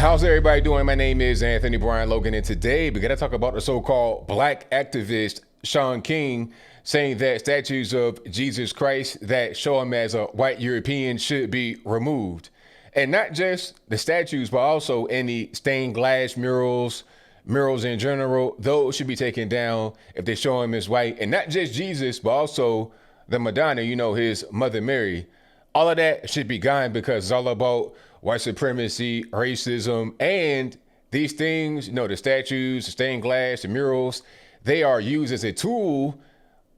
How's everybody doing? My name is Anthony Brian Logan, and today we're going to talk about the so-called black activist Shawn King saying that statues of Jesus Christ that show him as a white European should be removed. And not just the statues, but also any stained glass murals in general. Those should be taken down if they show him as white. And not just Jesus, but also the Madonna, his mother Mary. All of that should be gone because it's all about white supremacy, racism, and these things, the statues, the stained glass, the murals, they are used as a tool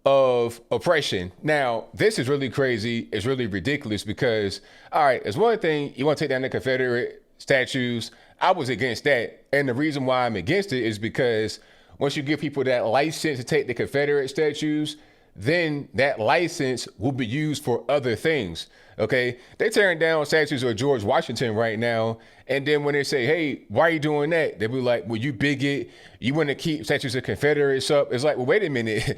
of oppression. Now, this is really crazy. It's really ridiculous because, all right, it's one thing you want to take down the Confederate statues. I was against that. And the reason why I'm against it is because once you give people that license to take the Confederate statues, then that license will be used for other things. Okay, they're tearing down statues of George Washington right now. And then when they say, hey, why are you doing that? They'll be like, well, you bigot. You want to keep statues of Confederates up. It's like, well, wait a minute.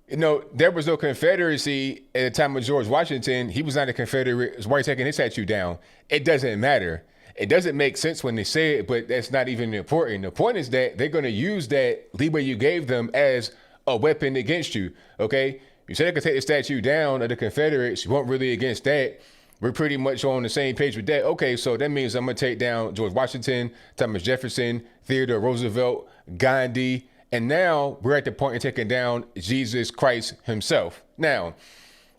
There was no Confederacy at the time of George Washington. He was not a Confederate. Why are you taking his statue down? It doesn't matter. It doesn't make sense when they say it, but that's not even important. The point is that they're going to use that leeway you gave them as a weapon against you. Okay, you said they could take the statue down of the Confederates. You weren't really against that. We're pretty much on the same page with that. Okay, so that means I'm gonna take down George Washington, Thomas Jefferson, Theodore Roosevelt, Gandhi, and now we're at the point of taking down Jesus Christ himself. Now,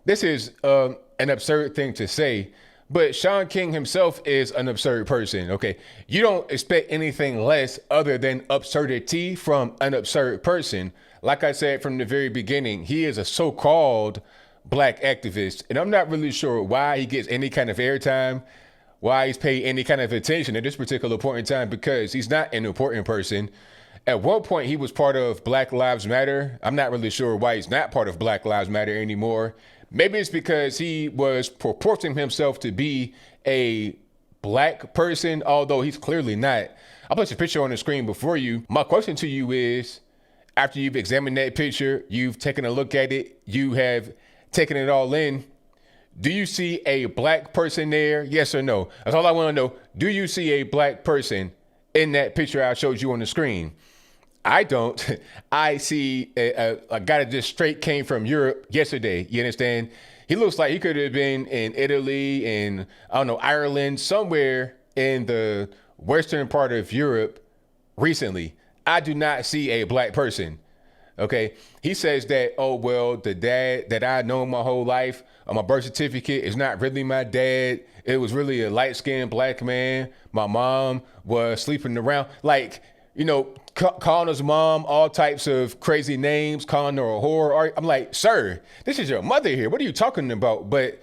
this is an absurd thing to say, but Shawn King himself is an absurd person, okay? You don't expect anything less other than absurdity from an absurd person. Like I said from the very beginning, he is a so-called black activist, and I'm not really sure why he gets any kind of airtime, why he's paid any kind of attention at this particular point in time, because he's not an important person. At one point, he was part of Black Lives Matter. I'm not really sure why he's not part of Black Lives Matter anymore. Maybe it's because he was purporting himself to be a black person, although he's clearly not. I'll put your picture on the screen before you. My question to you is, after you've examined that picture, you've taken a look at it, you have taken it all in, do you see a black person there? Yes or no? That's all I want to know. Do you see a black person in that picture I showed you on the screen? I don't. I see a guy that just straight came from Europe yesterday. You understand? He looks like he could have been in Italy, in, I don't know, Ireland, somewhere in the western part of Europe recently. I do not see a black person. Okay. He says that, oh, well, the dad that I know my whole life on my birth certificate is not really my dad. It was really a light-skinned black man. My mom was sleeping around. Like, calling his mom all types of crazy names, calling her a whore. I'm like, sir, this is your mother here. What are you talking about? But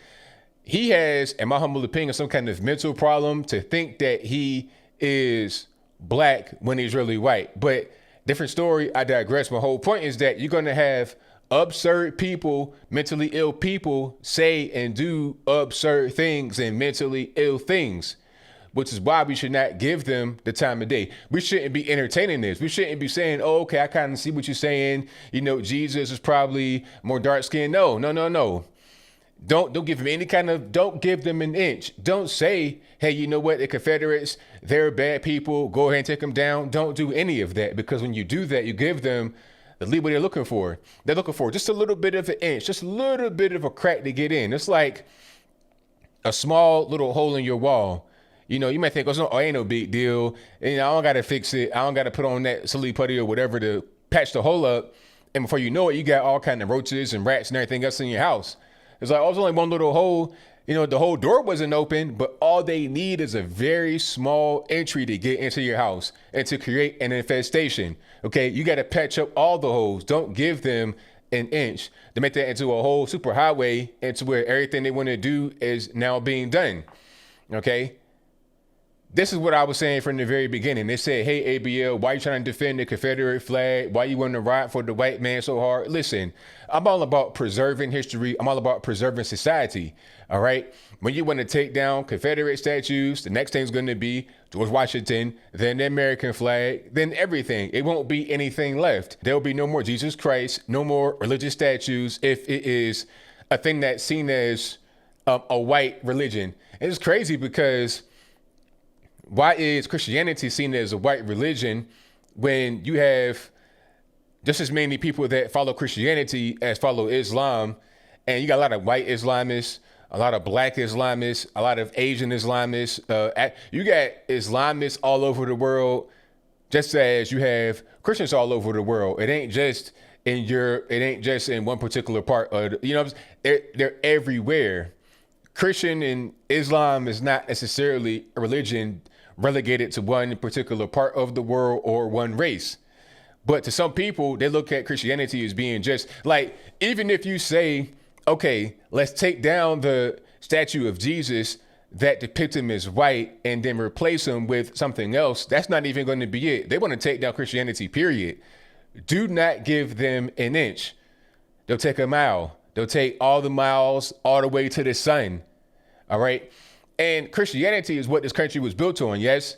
he has, in my humble opinion, some kind of mental problem to think that he is black when he's really white. But different story. I digress. My whole point is that you're going to have absurd people, mentally ill people say and do absurd things and mentally ill things, which is why we should not give them the time of day. We shouldn't be entertaining this. We shouldn't be saying, oh, okay, I kind of see what you're saying. Jesus is probably more dark skinned. No. Don't give them any kind of, don't give them an inch. Don't say, hey, you know what? The Confederates, they're bad people. Go ahead and take them down. Don't do any of that, because when you do that, you give them the leeway they're looking for. They're looking for just a little bit of an inch, just a little bit of a crack to get in. It's like a small little hole in your wall. You might think, oh, ain't no big deal. I don't got to fix it. I don't got to put on that silly putty or whatever to patch the hole up. And before you know it, you got all kind of roaches and rats and everything else in your house. It's like, oh, it's only one little hole. The whole door wasn't open, but all they need is a very small entry to get into your house and to create an infestation. Okay, you got to patch up all the holes. Don't give them an inch to make that into a whole super highway, into where everything they want to do is now being done. Okay. This is what I was saying from the very beginning. They said, hey, ABL, why you trying to defend the Confederate flag? Why you want to ride for the white man so hard? Listen, I'm all about preserving history. I'm all about preserving society. All right. When you want to take down Confederate statues, the next thing's going to be George Washington, then the American flag, then everything. It won't be anything left. There will be no more Jesus Christ, no more religious statues if it is a thing that's seen as a white religion. And it's crazy because Why is Christianity seen as a white religion when you have just as many people that follow Christianity as follow Islam? And you got a lot of white Islamists, a lot of black Islamists, a lot of Asian Islamists. You got Islamists all over the world, just as you have Christians all over the world. It ain't just in Europe. It ain't just in one particular part of they're everywhere. Christian and Islam is not necessarily a religion relegated to one particular part of the world or one race. But to some people, they look at Christianity as being just like, even if you say, okay, let's take down the statue of Jesus that depicts him as white and then replace him with something else, that's not even going to be it. They want to take down Christianity, period. Do not give them an inch. They'll take a mile. They'll take all the miles all the way to the sun. All right. And Christianity is what this country was built on. Yes.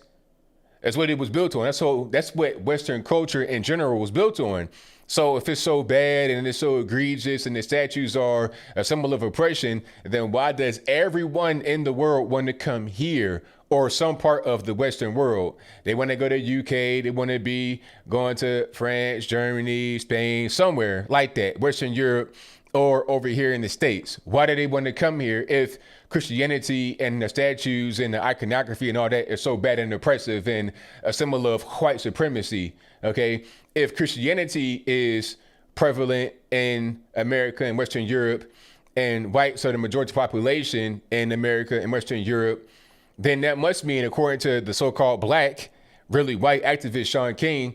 That's what it was built on. That's what Western culture in general was built on. So if it's so bad and it's so egregious and the statues are a symbol of oppression, then why does everyone in the world want to come here or some part of the Western world? They want to go to UK. They want to be going to France, Germany, Spain, somewhere like that, Western Europe, or over here in the States. Why do they want to come here if Christianity and the statues and the iconography and all that is so bad and oppressive and a symbol of white supremacy? Okay, if Christianity is prevalent in America and Western Europe and whites are the majority population in America and Western Europe, then that must mean, according to the so-called black, really white activist Shawn King,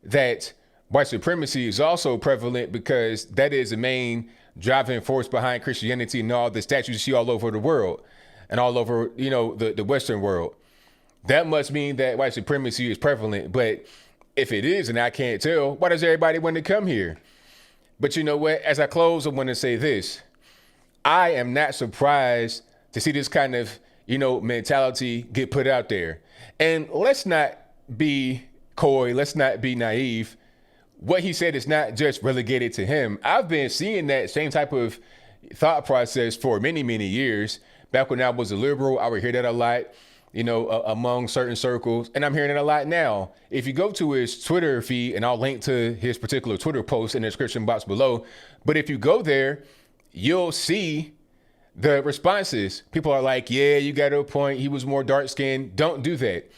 that white supremacy is also prevalent, because that is the main driving force behind Christianity and all the statues you see all over the world and all over, the Western world. That must mean that white supremacy is prevalent. But if it is, and I can't tell, why does everybody want to come here? But you know what? As I close, I want to say this. I am not surprised to see this kind of, mentality get put out there. And let's not be coy. Let's not be naive. What he said is not just relegated to him. I've been seeing that same type of thought process for many, many years. Back when I was a liberal, I would hear that a lot, among certain circles. And I'm hearing it a lot now. If you go to his Twitter feed, and I'll link to his particular Twitter post in the description box below. But if you go there, you'll see the responses. People are like, yeah, you got a point. He was more dark skinned. Don't do that.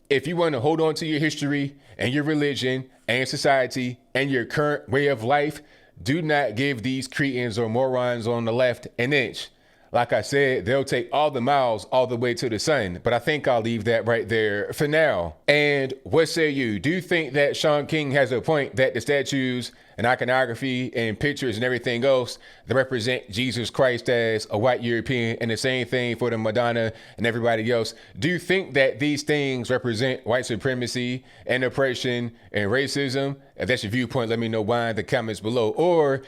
If you want to hold on to your history and your religion and society and your current way of life, do not give these cretins or morons on the left an inch. Like I said, they'll take all the miles all the way to the sun. But I think I'll leave that right there for now. And what say you? Do you think that Shawn King has a point that the statues and iconography and pictures and everything else that represent Jesus Christ as a white European, and the same thing for the Madonna and everybody else? Do you think that these things represent white supremacy and oppression and racism? If that's your viewpoint, let me know why in the comments below. Or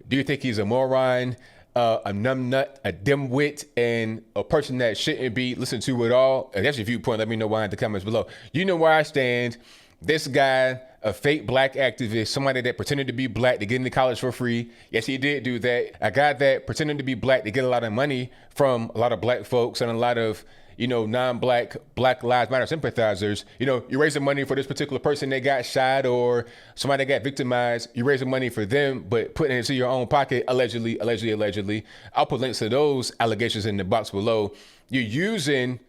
do you think he's a moron, a numbnut, a dimwit, and a person that shouldn't be listened to at all? If that's your viewpoint, let me know why in the comments below. You know where I stand. This guy, a fake black activist, somebody that pretended to be black to get into college for free. Yes, he did do that. A guy that pretended to be black to get a lot of money from a lot of black folks and a lot of, non-black, Black Lives Matter sympathizers. You're raising money for this particular person that got shot or somebody that got victimized. You're raising money for them, but putting it into your own pocket, allegedly. I'll put links to those allegations in the box below. You're using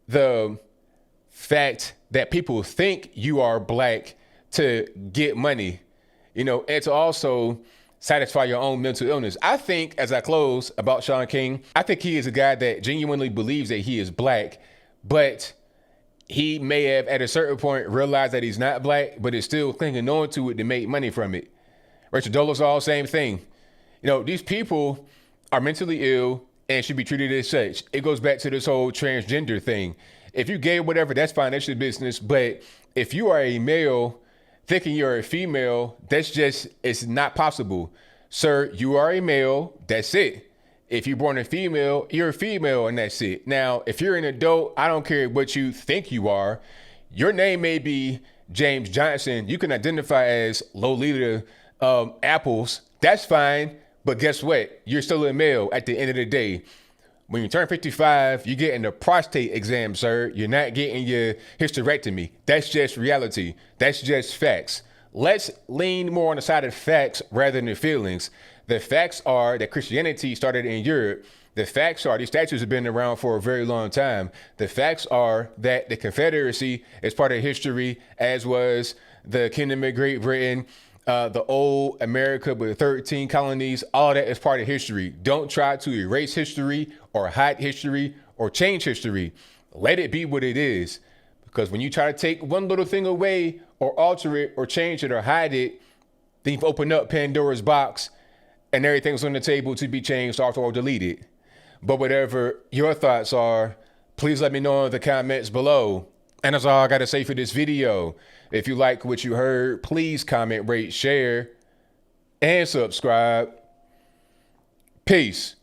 the fact that people think you are black to get money, and to also satisfy your own mental illness. I think, as I close, about Shawn King, I think he is a guy that genuinely believes that he is black, but he may have at a certain point realized that he's not black, but is still clinging on to it to make money from it. Rachel Dolezal, same thing. These people are mentally ill and should be treated as such. It goes back to this whole transgender thing. If you gay, whatever, that's fine. That's your business. But if you are a male thinking you're a female, it's not possible. Sir, you are a male. That's it. If you're born a female, you're a female, and that's it. Now, if you're an adult, I don't care what you think you are. Your name may be James Johnson. You can identify as Lolita Apples. That's fine. But guess what? You're still a male at the end of the day. When you turn 55, you're getting a prostate exam, sir. You're not getting your hysterectomy. That's just reality. That's just facts. Let's lean more on the side of facts rather than feelings. The facts are that Christianity started in Europe. The facts are these statues have been around for a very long time. The facts are that the Confederacy is part of history, as was the Kingdom of Great Britain, the old America with 13 colonies. All that is part of history. Don't try to erase history or hide history or change history. Let it be what it is. Because when you try to take one little thing away or alter it or change it or hide it, then you've opened up Pandora's box and everything's on the table to be changed, altered, or deleted. But whatever your thoughts are, please let me know in the comments below. And that's all I got to say for this video. If you like what you heard, please comment, rate, share, and subscribe. Peace.